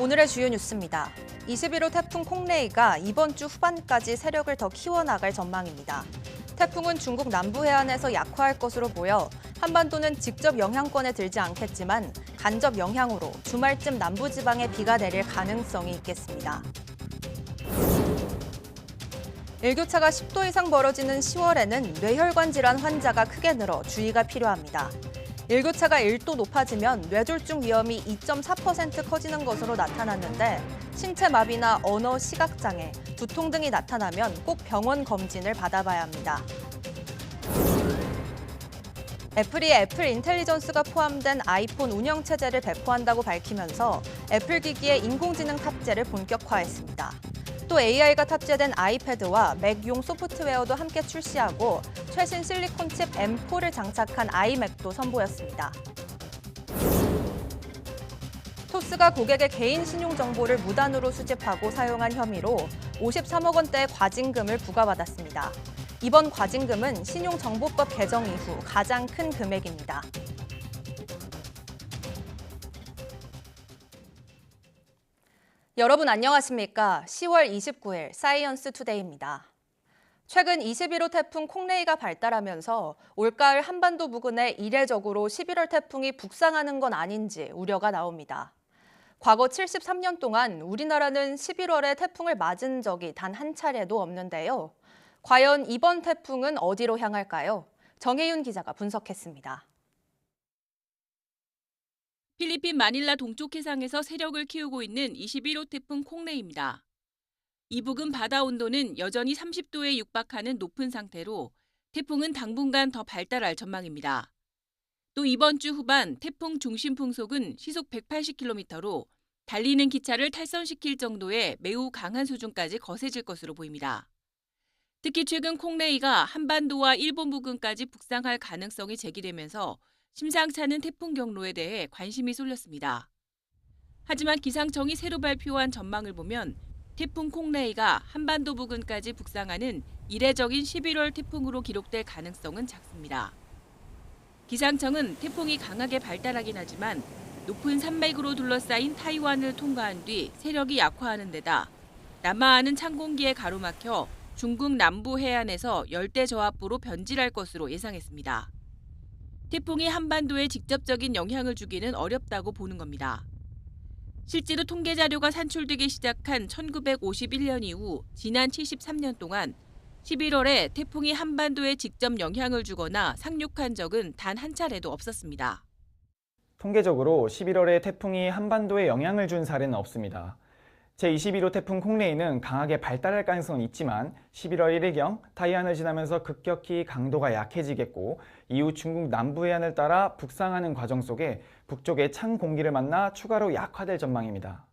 오늘의 주요 뉴스입니다. 21호 태풍 콩레이가 이번 주 후반까지 세력을 더 키워나갈 전망입니다. 태풍은 중국 남부 해안에서 약화할 것으로 보여 한반도는 직접 영향권에 들지 않겠지만 간접 영향으로 주말쯤 남부지방에 비가 내릴 가능성이 있겠습니다. 일교차가 10도 이상 벌어지는 10월에는 뇌혈관 질환 환자가 크게 늘어 주의가 필요합니다. 일교차가 1도 높아지면 뇌졸중 위험이 2.4% 커지는 것으로 나타났는데 신체 마비나 언어 시각장애, 두통 등이 나타나면 꼭 병원 검진을 받아봐야 합니다. 애플이 애플 인텔리전스가 포함된 아이폰 운영체제를 배포한다고 밝히면서 애플 기기에 인공지능 탑재를 본격화했습니다. 또 AI가 탑재된 아이패드와 맥용 소프트웨어도 함께 출시하고 최신 실리콘 칩 M4를 장착한 아이맥도 선보였습니다. 토스가 고객의 개인 신용 정보를 무단으로 수집하고 사용한 혐의로 53억 원대의 과징금을 부과받았습니다. 이번 과징금은 신용정보법 개정 이후 가장 큰 금액입니다. 여러분 안녕하십니까? 10월 29일 사이언스 투데이입니다. 최근 21호 태풍 콩레이가 발달하면서 올가을 한반도 부근에 이례적으로 11월 태풍이 북상하는 건 아닌지 우려가 나옵니다. 과거 73년 동안 우리나라는 11월에 태풍을 맞은 적이 단 한 차례도 없는데요. 과연 이번 태풍은 어디로 향할까요? 정혜윤 기자가 분석했습니다. 필리핀 마닐라 동쪽 해상에서 세력을 키우고 있는 21호 태풍 콩레이입니다. 이 부근 바다 온도는 여전히 30도에 육박하는 높은 상태로 태풍은 당분간 더 발달할 전망입니다. 또 이번 주 후반 태풍 중심 풍속은 시속 180km로 달리는 기차를 탈선시킬 정도의 매우 강한 수준까지 거세질 것으로 보입니다. 특히 최근 콩레이가 한반도와 일본 부근까지 북상할 가능성이 제기되면서 심상치 않은 태풍 경로에 대해 관심이 쏠렸습니다. 하지만 기상청이 새로 발표한 전망을 보면 태풍 콩레이가 한반도 부근까지 북상하는 이례적인 11월 태풍으로 기록될 가능성은 작습니다. 기상청은 태풍이 강하게 발달하긴 하지만 높은 산맥으로 둘러싸인 타이완을 통과한 뒤 세력이 약화하는 데다 남하하는 찬 공기에 가로막혀 중국 남부 해안에서 열대 저압부로 변질할 것으로 예상했습니다. 태풍이 한반도에 직접적인 영향을 주기는 어렵다고 보는 겁니다. 실제로 통계 자료가 산출되기 시작한 1951년 이후 지난 73년 동안 11월에 태풍이 한반도에 직접 영향을 주거나 상륙한 적은 단 한 차례도 없었습니다. 통계적으로 11월에 태풍이 한반도에 영향을 준 사례는 없습니다. 제21호 태풍 콩레이는 강하게 발달할 가능성은 있지만 11월 1일경 타이완을 지나면서 급격히 강도가 약해지겠고 이후 중국 남부 해안을 따라 북상하는 과정 속에 북쪽의 찬 공기를 만나 추가로 약화될 전망입니다.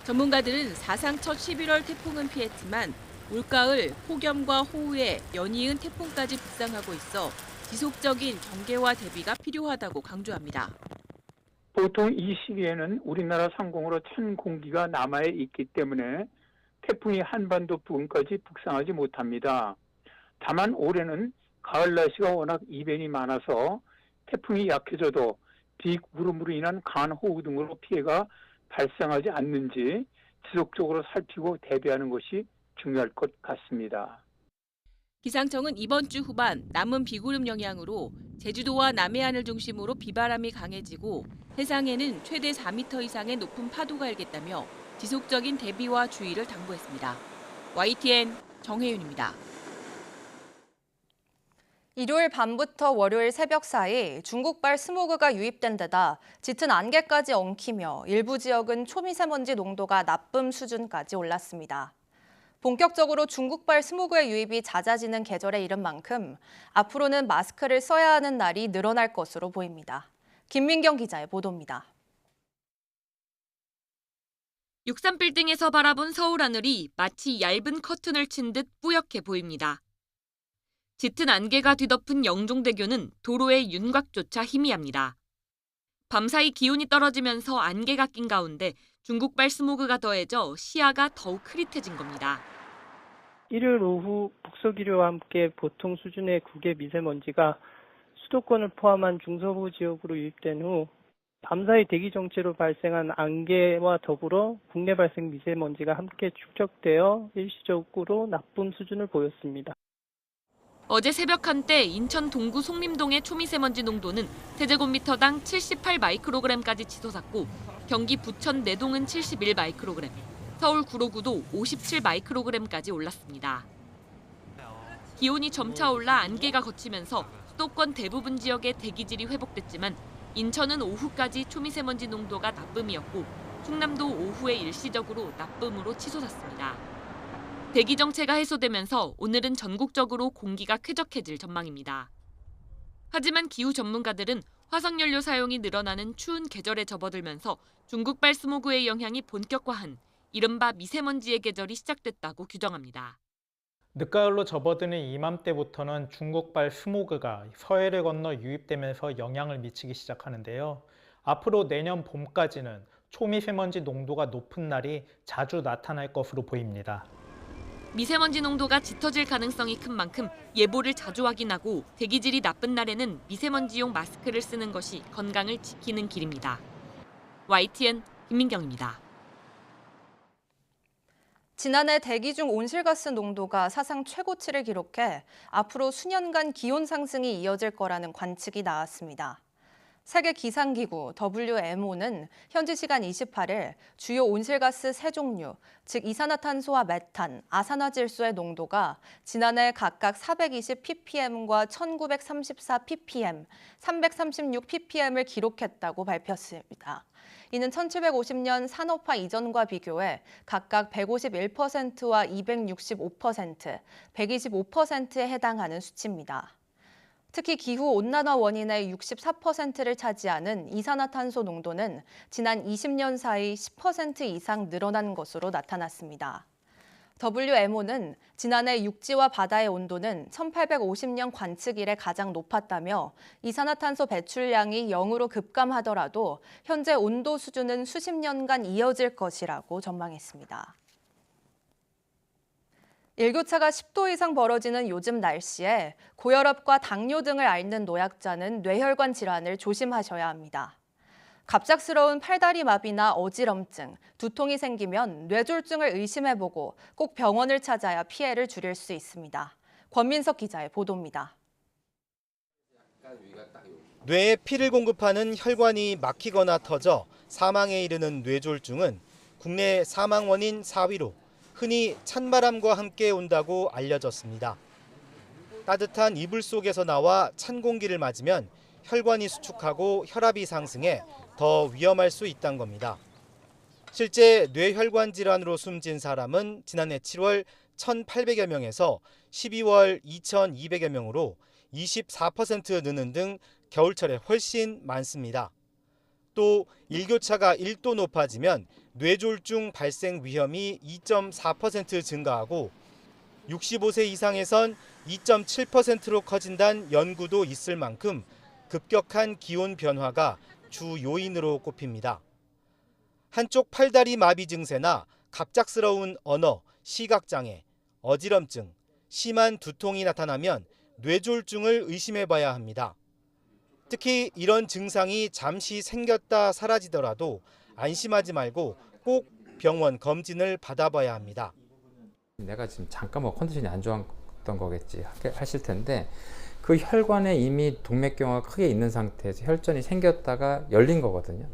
전문가들은 사상 첫 11월 태풍은 피했지만 올가을 폭염과 호우에 연이은 태풍까지 북상하고 있어 지속적인 경계와 대비가 필요하다고 강조합니다. 보통 이 시기에는 우리나라 상공으로 찬 공기가 남하에 있기 때문에 태풍이 한반도 부근까지 북상하지 못합니다. 다만 올해는 가을 날씨가 워낙 이변이 많아서 태풍이 약해져도 비구름으로 인한 강한 호우 등으로 피해가 발생하지 않는지 지속적으로 살피고 대비하는 것이 중요할 것 같습니다. 기상청은 이번 주 후반 남은 비구름 영향으로 제주도와 남해안을 중심으로 비바람이 강해지고 해상에는 최대 4m 이상의 높은 파도가 일겠다며 지속적인 대비와 주의를 당부했습니다. YTN 정혜윤입니다. 일요일 밤부터 월요일 새벽 사이 중국발 스모그가 유입된 데다 짙은 안개까지 엉키며 일부 지역은 초미세먼지 농도가 나쁨 수준까지 올랐습니다. 본격적으로 중국발 스모그의 유입이 잦아지는 계절에 이른 만큼 앞으로는 마스크를 써야 하는 날이 늘어날 것으로 보입니다. 김민경 기자의 보도입니다. 63빌딩에서 바라본 서울 하늘이 마치 얇은 커튼을 친 듯 뿌옇게 보입니다. 짙은 안개가 뒤덮은 영종대교는 도로의 윤곽조차 희미합니다. 밤사이 기온이 떨어지면서 안개가 낀 가운데 중국발 스모그가 더해져 시야가 더욱 흐릿해진 겁니다. 일요일 오후 북서기류와 함께 보통 수준의 국외 미세먼지가 수도권을 포함한 중서부 지역으로 유입된 후 밤사이 대기 정체로 발생한 안개와 더불어 국내 발생 미세먼지가 함께 축적되어 일시적으로 나쁨 수준을 보였습니다. 어제 새벽 한때 인천 동구 송림동의 초미세먼지 농도는 세제곱미터당 78 마이크로그램까지 치솟았고 경기 부천 내동은 71 마이크로그램, 서울 구로구도 57 마이크로그램까지 올랐습니다. 기온이 점차 올라 안개가 걷히면서 수도권 대부분 지역의 대기질이 회복됐지만 인천은 오후까지 초미세먼지 농도가 나쁨이었고 충남도 오후에 일시적으로 나쁨으로 치솟았습니다. 대기 정체가 해소되면서 오늘은 전국적으로 공기가 쾌적해질 전망입니다. 하지만 기후 전문가들은 화석연료 사용이 늘어나는 추운 계절에 접어들면서 중국발 스모그의 영향이 본격화한 이른바 미세먼지의 계절이 시작됐다고 규정합니다. 늦가을로 접어드는 이맘때부터는 중국발 스모그가 서해를 건너 유입되면서 영향을 미치기 시작하는데요. 앞으로 내년 봄까지는 초미세먼지 농도가 높은 날이 자주 나타날 것으로 보입니다. 미세먼지 농도가 짙어질 가능성이 큰 만큼 예보를 자주 확인하고 대기질이 나쁜 날에는 미세먼지용 마스크를 쓰는 것이 건강을 지키는 길입니다. YTN 김민경입니다. 지난해 대기 중 온실가스 농도가 사상 최고치를 기록해 앞으로 수년간 기온 상승이 이어질 거라는 관측이 나왔습니다. 세계기상기구 WMO는 현지 시간 28일 주요 온실가스 세 종류, 즉 이산화탄소와 메탄, 아산화질소의 농도가 지난해 각각 420 ppm과 1934 ppm, 336 ppm을 기록했다고 발표했습니다. 이는 1750년 산업화 이전과 비교해 각각 151%와 265%, 125%에 해당하는 수치입니다. 특히 기후온난화 원인의 64%를 차지하는 이산화탄소 농도는 지난 20년 사이 10% 이상 늘어난 것으로 나타났습니다. WMO는 지난해 육지와 바다의 온도는 1850년 관측 이래 가장 높았다며 이산화탄소 배출량이 0으로 급감하더라도 현재 온도 수준은 수십 년간 이어질 것이라고 전망했습니다. 일교차가 10도 이상 벌어지는 요즘 날씨에 고혈압과 당뇨 등을 앓는 노약자는 뇌혈관 질환을 조심하셔야 합니다. 갑작스러운 팔다리 마비나 어지럼증, 두통이 생기면 뇌졸중을 의심해보고 꼭 병원을 찾아야 피해를 줄일 수 있습니다. 권민석 기자의 보도입니다. 뇌에 피를 공급하는 혈관이 막히거나 터져 사망에 이르는 뇌졸중은 국내 사망 원인 4위로 흔히 찬바람과 함께 온다고 알려졌습니다. 따뜻한 이불 속에서 나와 찬 공기를 맞으면 혈관이 수축하고 혈압이 상승해 더 위험할 수 있다는 겁니다. 실제 뇌혈관 질환으로 숨진 사람은 지난해 7월 1,800여 명에서 12월 2,200여 명으로 24% 느는 등 겨울철에 훨씬 많습니다. 또 일교차가 1도 높아지면 뇌졸중 발생 위험이 2.4% 증가하고 65세 이상에선 2.7%로 커진다는 연구도 있을 만큼 급격한 기온 변화가 주 요인으로 꼽힙니다. 한쪽 팔다리 마비 증세나 갑작스러운 언어, 시각장애, 어지럼증, 심한 두통이 나타나면 뇌졸중을 의심해봐야 합니다. 특히 이런 증상이 잠시 생겼다 사라지더라도 안심하지 말고 꼭 병원 검진을 받아봐야 합니다. 내가 지금 잠깐 컨디션이 안 좋았던 거겠지 하실 텐데 그 혈관에 이미 동맥경화가 크게 있는 상태에서 혈전이 생겼다가 열린 거거든요.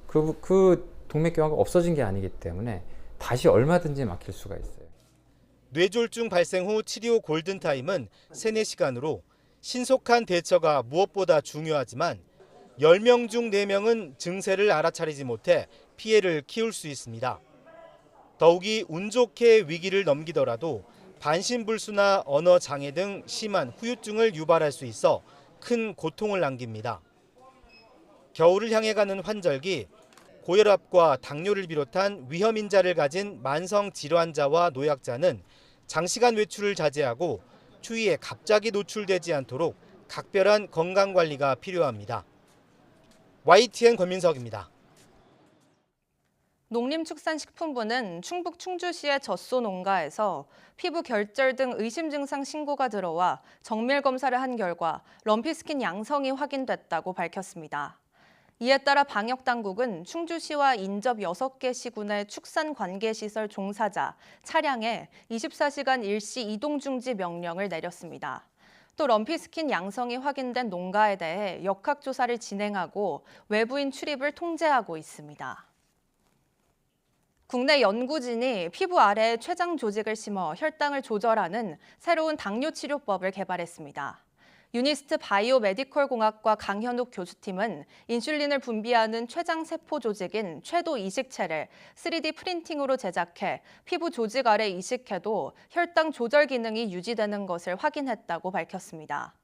그 동맥경화가 없어진 게 아니기 때문에 다시 얼마든지 막힐 수가 있어요. 뇌졸중 발생 후 치료 골든타임은 3, 4시간으로 신속한 대처가 무엇보다 중요하지만 10명 중 4명은 증세를 알아차리지 못해 피해를 키울 수 있습니다. 더욱이 운 좋게 위기를 넘기더라도 반신불수나 언어 장애 등 심한 후유증을 유발할 수 있어 큰 고통을 남깁니다. 겨울을 향해 가는 환절기, 고혈압과 당뇨를 비롯한 위험인자를 가진 만성 질환자와 노약자는 장시간 외출을 자제하고 추위에 갑자기 노출되지 않도록 각별한 건강관리가 필요합니다. YTN 권민석입니다. 농림축산식품부는 충북 충주시의 젖소 농가에서 피부 결절 등 의심 증상 신고가 들어와 정밀 검사를 한 결과 럼피스킨 양성이 확인됐다고 밝혔습니다. 이에 따라 방역당국은 충주시와 인접 6개 시군의 축산관계시설 종사자, 차량에 24시간 일시 이동 중지 명령을 내렸습니다. 또 럼피스킨 양성이 확인된 농가에 대해 역학조사를 진행하고 외부인 출입을 통제하고 있습니다. 국내 연구진이 피부 아래에 췌장 조직을 심어 혈당을 조절하는 새로운 당뇨치료법을 개발했습니다. 유니스트 바이오메디컬 공학과 강현욱 교수팀은 인슐린을 분비하는 췌장세포 조직인 췌도 이식체를 3D 프린팅으로 제작해 피부 조직 아래 이식해도 혈당 조절 기능이 유지되는 것을 확인했다고 밝혔습니다.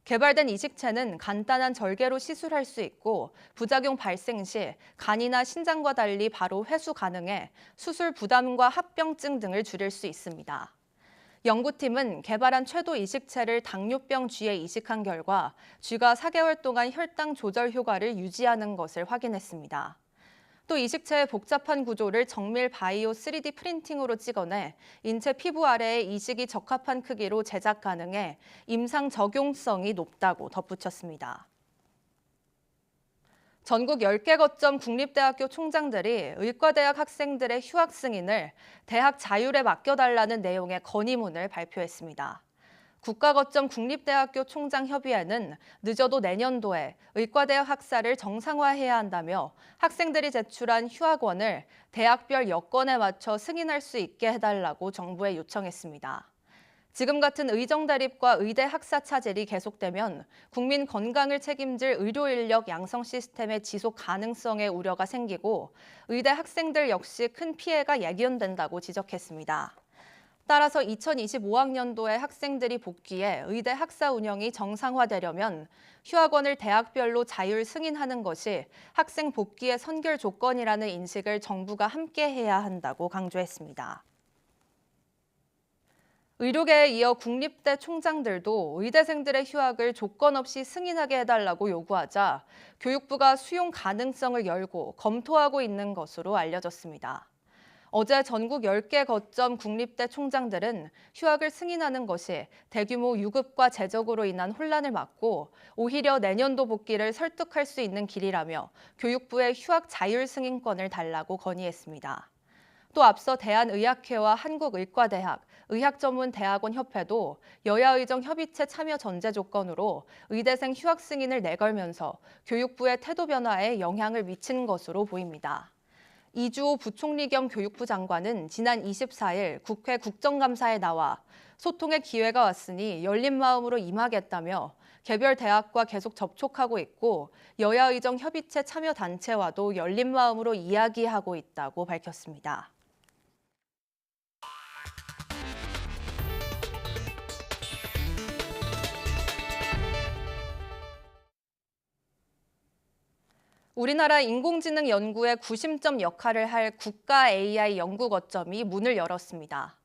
개발된 이식체는 간단한 절개로 시술할 수 있고 부작용 발생 시 간이나 신장과 달리 바로 회수 가능해 수술 부담과 합병증 등을 줄일 수 있습니다. 연구팀은 개발한 췌도 이식체를 당뇨병 쥐에 이식한 결과 쥐가 4개월 동안 혈당 조절 효과를 유지하는 것을 확인했습니다. 또 이식체의 복잡한 구조를 정밀 바이오 3D 프린팅으로 찍어내 인체 피부 아래에 이식이 적합한 크기로 제작 가능해 임상 적용성이 높다고 덧붙였습니다. 전국 10개 거점 국립대학교 총장들이 의과대학 학생들의 휴학 승인을 대학 자율에 맡겨달라는 내용의 건의문을 발표했습니다. 국가거점 국립대학교 총장협의회는 늦어도 내년도에 의과대학 학사를 정상화해야 한다며 학생들이 제출한 휴학원을 대학별 여건에 맞춰 승인할 수 있게 해달라고 정부에 요청했습니다. 지금 같은 의정 대립과 의대 학사 차질이 계속되면 국민 건강을 책임질 의료 인력 양성 시스템의 지속 가능성에 우려가 생기고 의대 학생들 역시 큰 피해가 예견된다고 지적했습니다. 따라서 2025학년도에 학생들이 복귀해 의대 학사 운영이 정상화되려면 휴학원을 대학별로 자율 승인하는 것이 학생 복귀의 선결 조건이라는 인식을 정부가 함께 해야 한다고 강조했습니다. 의료계에 이어 국립대 총장들도 의대생들의 휴학을 조건 없이 승인하게 해달라고 요구하자 교육부가 수용 가능성을 열고 검토하고 있는 것으로 알려졌습니다. 어제 전국 10개 거점 국립대 총장들은 휴학을 승인하는 것이 대규모 유급과 재적으로 인한 혼란을 막고 오히려 내년도 복귀를 설득할 수 있는 길이라며 교육부에 휴학 자율 승인권을 달라고 건의했습니다. 또 앞서 대한의학회와 한국의과대학, 의학전문대학원협회도 여야의정 협의체 참여 전제 조건으로 의대생 휴학 승인을 내걸면서 교육부의 태도 변화에 영향을 미친 것으로 보입니다. 이주호 부총리 겸 교육부 장관은 지난 24일 국회 국정감사에 나와 소통의 기회가 왔으니 열린 마음으로 임하겠다며 개별 대학과 계속 접촉하고 있고 여야의정 협의체 참여 단체와도 열린 마음으로 이야기하고 있다고 밝혔습니다. 우리나라 인공지능 연구의 구심점 역할을 할 국가 AI 연구 거점이 문을 열었습니다.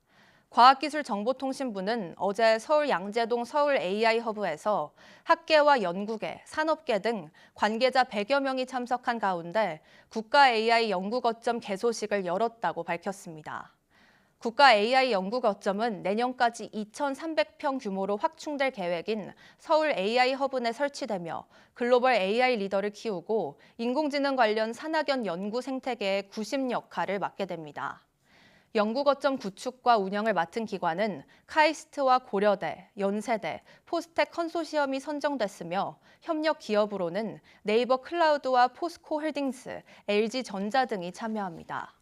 과학기술정보통신부는 어제 서울 양재동 서울 AI 허브에서 학계와 연구계, 산업계 등 관계자 100여 명이 참석한 가운데 국가 AI 연구 거점 개소식을 열었다고 밝혔습니다. 국가 AI 연구 거점은 내년까지 2,300평 규모로 확충될 계획인 서울 AI 허브 내 설치되며 글로벌 AI 리더를 키우고 인공지능 관련 산학연 연구 생태계의 구심 역할을 맡게 됩니다. 연구 거점 구축과 운영을 맡은 기관은 카이스트와 고려대, 연세대, 포스텍 컨소시엄이 선정됐으며 협력 기업으로는 네이버 클라우드와 포스코 홀딩스, LG전자 등이 참여합니다.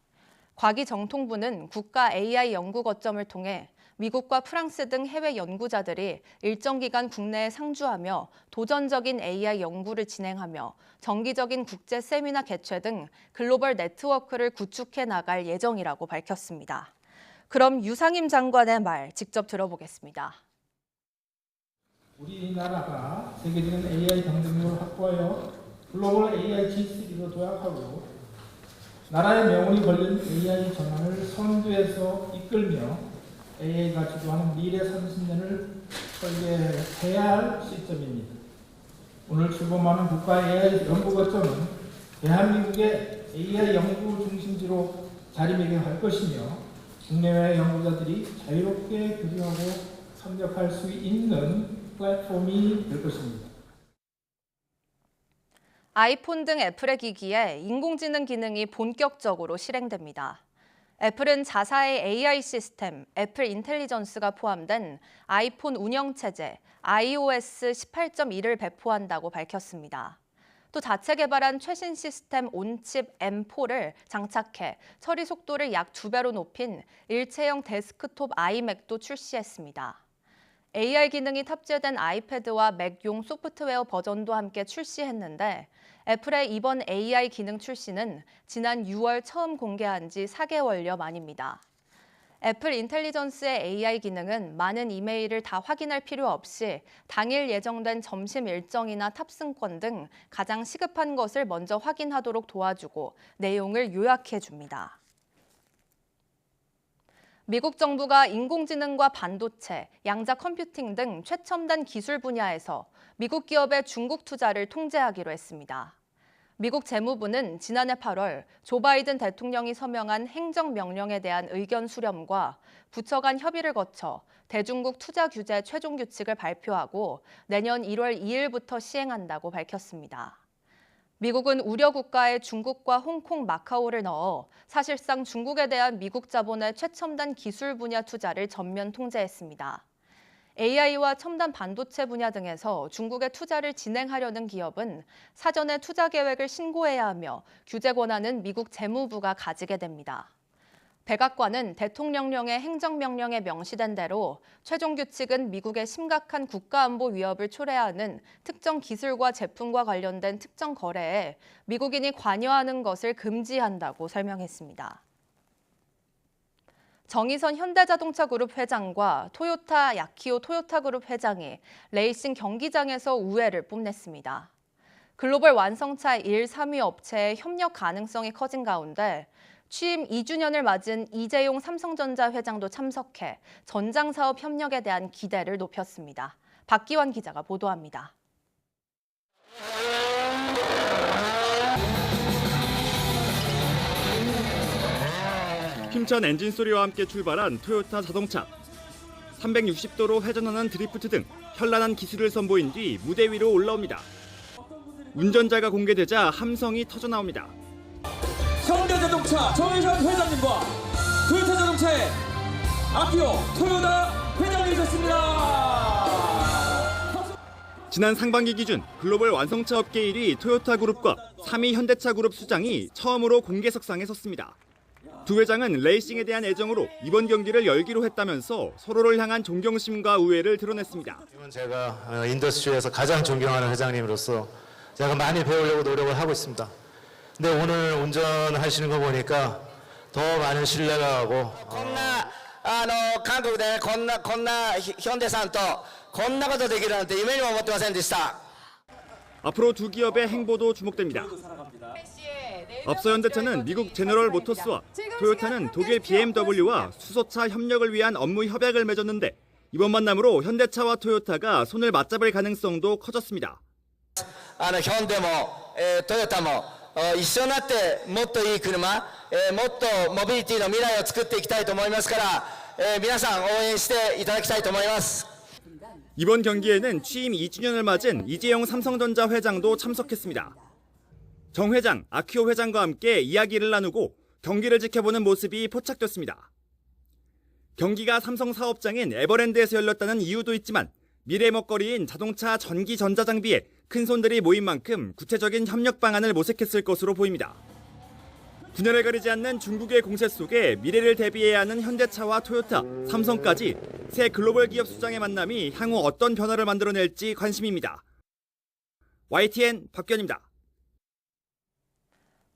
과기정통부는 국가 AI 연구 거점을 통해 미국과 프랑스 등 해외 연구자들이 일정 기간 국내에 상주하며 도전적인 AI 연구를 진행하며 정기적인 국제 세미나 개최 등 글로벌 네트워크를 구축해 나갈 예정이라고 밝혔습니다. 그럼 유상임 장관의 말 직접 들어보겠습니다. 우리나라가 세계적인 AI 경쟁력을 확보하여 글로벌 AI G3로 도약하고 나라의 명운이 걸린 AI 전환을 선두에서 이끌며 AI가 주도하는 미래 30년을 설계해야 할 시점입니다. 오늘 출범하는 국가 AI 연구거점은 대한민국의 AI 연구 중심지로 자리매김할 것이며 국내외 연구자들이 자유롭게 교류하고 협력할 수 있는 플랫폼이 될 것입니다. 아이폰 등 애플의 기기에 인공지능 기능이 본격적으로 실행됩니다. 애플은 자사의 AI 시스템, 애플 인텔리전스가 포함된 아이폰 운영체제 iOS 18.1을 배포한다고 밝혔습니다. 또 자체 개발한 최신 시스템 온칩 M4를 장착해 처리 속도를 약 2배로 높인 일체형 데스크톱 아이맥도 출시했습니다. AI 기능이 탑재된 아이패드와 맥용 소프트웨어 버전도 함께 출시했는데 애플의 이번 AI 기능 출시는 지난 6월 처음 공개한 지 4개월여 만입니다. 애플 인텔리전스의 AI 기능은 많은 이메일을 다 확인할 필요 없이 당일 예정된 점심 일정이나 탑승권 등 가장 시급한 것을 먼저 확인하도록 도와주고 내용을 요약해 줍니다. 미국 정부가 인공지능과 반도체, 양자 컴퓨팅 등 최첨단 기술 분야에서 미국 기업의 중국 투자를 통제하기로 했습니다. 미국 재무부는 지난해 8월 조 바이든 대통령이 서명한 행정명령에 대한 의견 수렴과 부처 간 협의를 거쳐 대중국 투자 규제 최종 규칙을 발표하고 내년 1월 2일부터 시행한다고 밝혔습니다. 미국은 우려 국가에 중국과 홍콩, 마카오를 넣어 사실상 중국에 대한 미국 자본의 최첨단 기술 분야 투자를 전면 통제했습니다. AI와 첨단 반도체 분야 등에서 중국에 투자를 진행하려는 기업은 사전에 투자 계획을 신고해야 하며 규제 권한은 미국 재무부가 가지게 됩니다. 백악관은 대통령령의 행정명령에 명시된 대로 최종 규칙은 미국의 심각한 국가안보 위협을 초래하는 특정 기술과 제품과 관련된 특정 거래에 미국인이 관여하는 것을 금지한다고 설명했습니다. 정의선 현대자동차그룹 회장과 토요타 야키오 토요타그룹 회장이 레이싱 경기장에서 우회를 뽐냈습니다. 글로벌 완성차 1, 3위 업체의 협력 가능성이 커진 가운데 취임 2주년을 맞은 이재용 삼성전자 회장도 참석해 전장사업 협력에 대한 기대를 높였습니다. 박기환 기자가 보도합니다. 힘찬 엔진 소리와 함께 출발한 토요타 자동차. 360도로 회전하는 드리프트 등 현란한 기술을 선보인 뒤 무대 위로 올라옵니다. 운전자가 공개되자 함성이 터져나옵니다. 현대자동차 정의선 회장님과 토요타 자동차의 아키오 토요다 회장님이셨습니다. 지난 상반기 기준 글로벌 완성차 업계 1위 토요타 그룹과 3위 현대차 그룹 수장이 처음으로 공개석상에 섰습니다. 두 회장은 레이싱에 대한 애정으로 이번 경기를 열기로 했다면서 서로를 향한 존경심과 우애를 드러냈습니다. 제가 인더스트리에서 가장 존경하는 회장님으로서 제가 많이 배우려고 노력을 하고 있습니다. 근데 오늘 운전하시는 거 보니까 더 많은 신뢰가 가고 한국でこんな현대さんとこんなことできるなんて夢にも思ってませんでした. 앞으로 두 기업의 행보도 주목됩니다. 앞서 현대차는 미국 제너럴 모터스와 토요타는 독일 BMW와 수소차 협력을 위한 업무 협약을 맺었는데 이번 만남으로 현대차와 토요타가 손을 맞잡을 가능성도 커졌습니다. 현대もトヨタも一緒になってもっといい車、もっとモビリティの未来を作っていきたいと思いますから、皆さん応援していただきたいと思います. 이번 경기에는 취임 2주년을 맞은 이재용 삼성전자 회장도 참석했습니다. 정 회장, 아키오 회장과 함께 이야기를 나누고 경기를 지켜보는 모습이 포착됐습니다. 경기가 삼성 사업장인 에버랜드에서 열렸다는 이유도 있지만 미래 먹거리인 자동차 전기 전자장비에 큰손들이 모인 만큼 구체적인 협력 방안을 모색했을 것으로 보입니다. 분야를 가리지 않는 중국의 공세 속에 미래를 대비해야 하는 현대차와 토요타, 삼성까지 새 글로벌 기업 수장의 만남이 향후 어떤 변화를 만들어낼지 관심입니다. YTN 박규현입니다.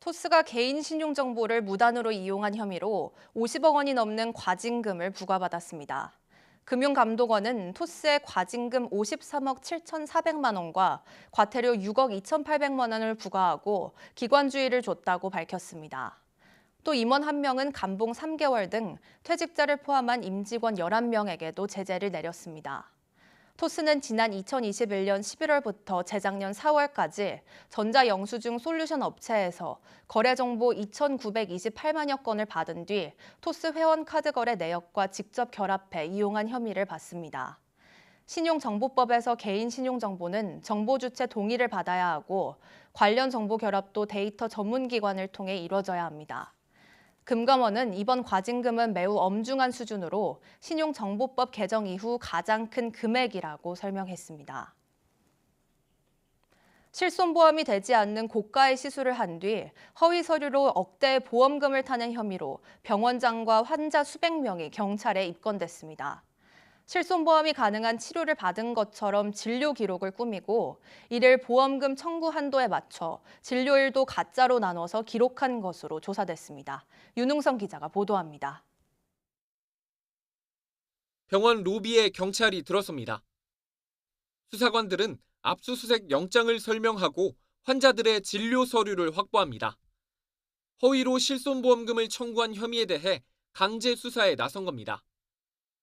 토스가 개인 신용 정보를 무단으로 이용한 혐의로 50억 원이 넘는 과징금을 부과받았습니다. 금융감독원은 토스의 과징금 53억 7,400만 원과 과태료 6억 2,800만 원을 부과하고 기관주의를 줬다고 밝혔습니다. 또 임원 1명은 감봉 3개월 등 퇴직자를 포함한 임직원 11명에게도 제재를 내렸습니다. 토스는 지난 2021년 11월부터 재작년 4월까지 전자영수증 솔루션 업체에서 거래 정보 2,928만여 건을 받은 뒤 토스 회원 카드 거래 내역과 직접 결합해 이용한 혐의를 받습니다. 신용정보법에서 개인 신용정보는 정보 주체 동의를 받아야 하고 관련 정보 결합도 데이터 전문기관을 통해 이뤄져야 합니다. 금감원은 이번 과징금은 매우 엄중한 수준으로 신용정보법 개정 이후 가장 큰 금액이라고 설명했습니다. 실손보험이 되지 않는 고가의 시술을 한 뒤 허위 서류로 억대의 보험금을 타는 혐의로 병원장과 환자 수백 명이 경찰에 입건됐습니다. 실손보험이 가능한 치료를 받은 것처럼 진료 기록을 꾸미고 이를 보험금 청구 한도에 맞춰 진료일도 가짜로 나눠서 기록한 것으로 조사됐습니다. 윤웅성 기자가 보도합니다. 병원 로비에 경찰이 들어섭니다. 수사관들은 압수수색 영장을 설명하고 환자들의 진료 서류를 확보합니다. 허위로 실손보험금을 청구한 혐의에 대해 강제 수사에 나선 겁니다.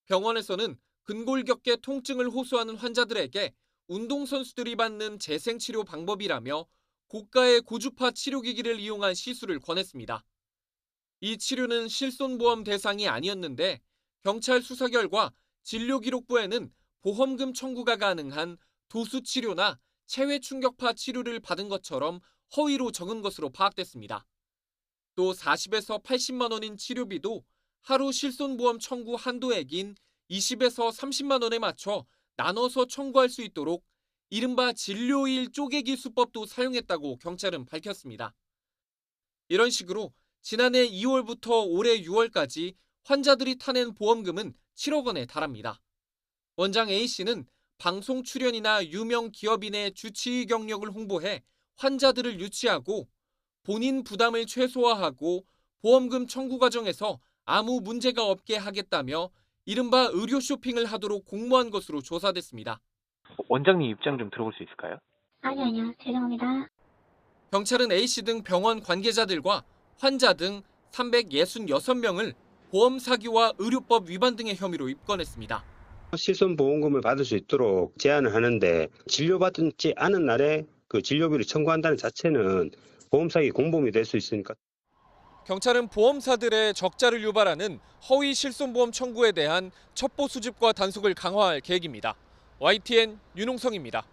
병원에서는 근골격계 통증을 호소하는 환자들에게 운동선수들이 받는 재생치료 방법이라며 고가의 고주파 치료기기를 이용한 시술을 권했습니다. 이 치료는 실손보험 대상이 아니었는데 경찰 수사 결과 진료기록부에는 보험금 청구가 가능한 도수치료나 체외충격파 치료를 받은 것처럼 허위로 적은 것으로 파악됐습니다. 또 40에서 80만 원인 치료비도 하루 실손보험 청구 한도액인 20에서 30만 원에 맞춰 나눠서 청구할 수 있도록 이른바 진료일 쪼개기 수법도 사용했다고 경찰은 밝혔습니다. 이런 식으로 지난해 2월부터 올해 6월까지 환자들이 타낸 보험금은 7억 원에 달합니다. 원장 A씨는 방송 출연이나 유명 기업인의 주치의 경력을 홍보해 환자들을 유치하고 본인 부담을 최소화하고 보험금 청구 과정에서 아무 문제가 없게 하겠다며 이른바 의료 쇼핑을 하도록 공모한 것으로 조사됐습니다. 원장님 입장 좀 들어볼 수 있을까요? 아니요. 죄송합니다. 경찰은 A씨 등 병원 관계자들과 환자 등 366명을 보험 사기와 의료법 위반 등의 혐의로 입건했습니다. 실손보험금을 받을 수 있도록 제한을 하는데 진료받지 않은 날에 그 진료비를 청구한다는 자체는 보험사기 공범이 될 수 있으니까. 경찰은 보험사들의 적자를 유발하는 허위 실손보험 청구에 대한 첩보 수집과 단속을 강화할 계획입니다. YTN 윤홍성입니다.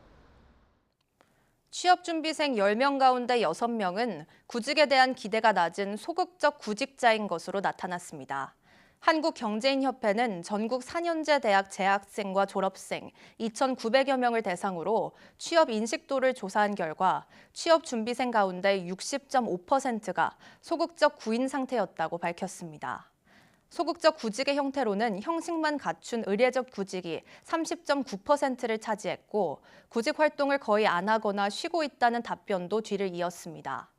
취업준비생 10명 가운데 6명은 구직에 대한 기대가 낮은 소극적 구직자인 것으로 나타났습니다. 한국경제인협회는 전국 4년제 대학 재학생과 졸업생 2,900여 명을 대상으로 취업 인식도를 조사한 결과 취업준비생 가운데 60.5%가 소극적 구인 상태였다고 밝혔습니다. 소극적 구직의 형태로는 형식만 갖춘 의례적 구직이 30.9%를 차지했고 구직 활동을 거의 안 하거나 쉬고 있다는 답변도 뒤를 이었습니다.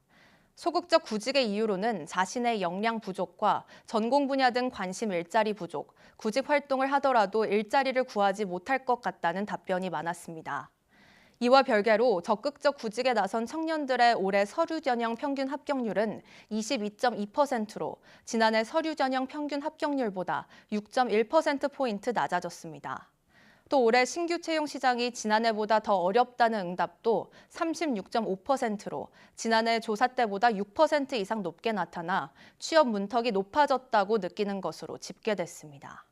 소극적 구직의 이유로는 자신의 역량 부족과 전공 분야 등 관심 일자리 부족, 구직 활동을 하더라도 일자리를 구하지 못할 것 같다는 답변이 많았습니다. 이와 별개로 적극적 구직에 나선 청년들의 올해 서류 전형 평균 합격률은 22.2%로 지난해 서류 전형 평균 합격률보다 6.1%포인트 낮아졌습니다. 또 올해 신규 채용 시장이 지난해보다 더 어렵다는 응답도 36.5%로 지난해 조사 때보다 6% 이상 높게 나타나 취업 문턱이 높아졌다고 느끼는 것으로 집계됐습니다.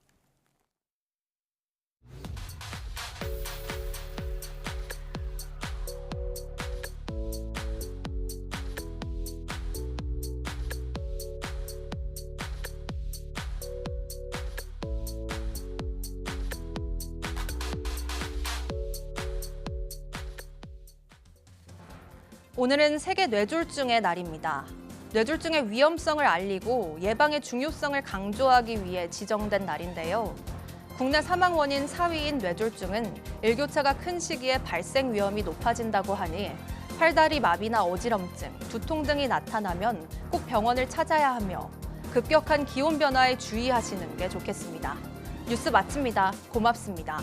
오늘은 세계 뇌졸중의 날입니다. 뇌졸중의 위험성을 알리고 예방의 중요성을 강조하기 위해 지정된 날인데요. 국내 사망 원인 4위인 뇌졸중은 일교차가 큰 시기에 발생 위험이 높아진다고 하니 팔다리 마비나 어지럼증, 두통 등이 나타나면 꼭 병원을 찾아야 하며 급격한 기온 변화에 주의하시는 게 좋겠습니다. 뉴스 마칩니다. 고맙습니다.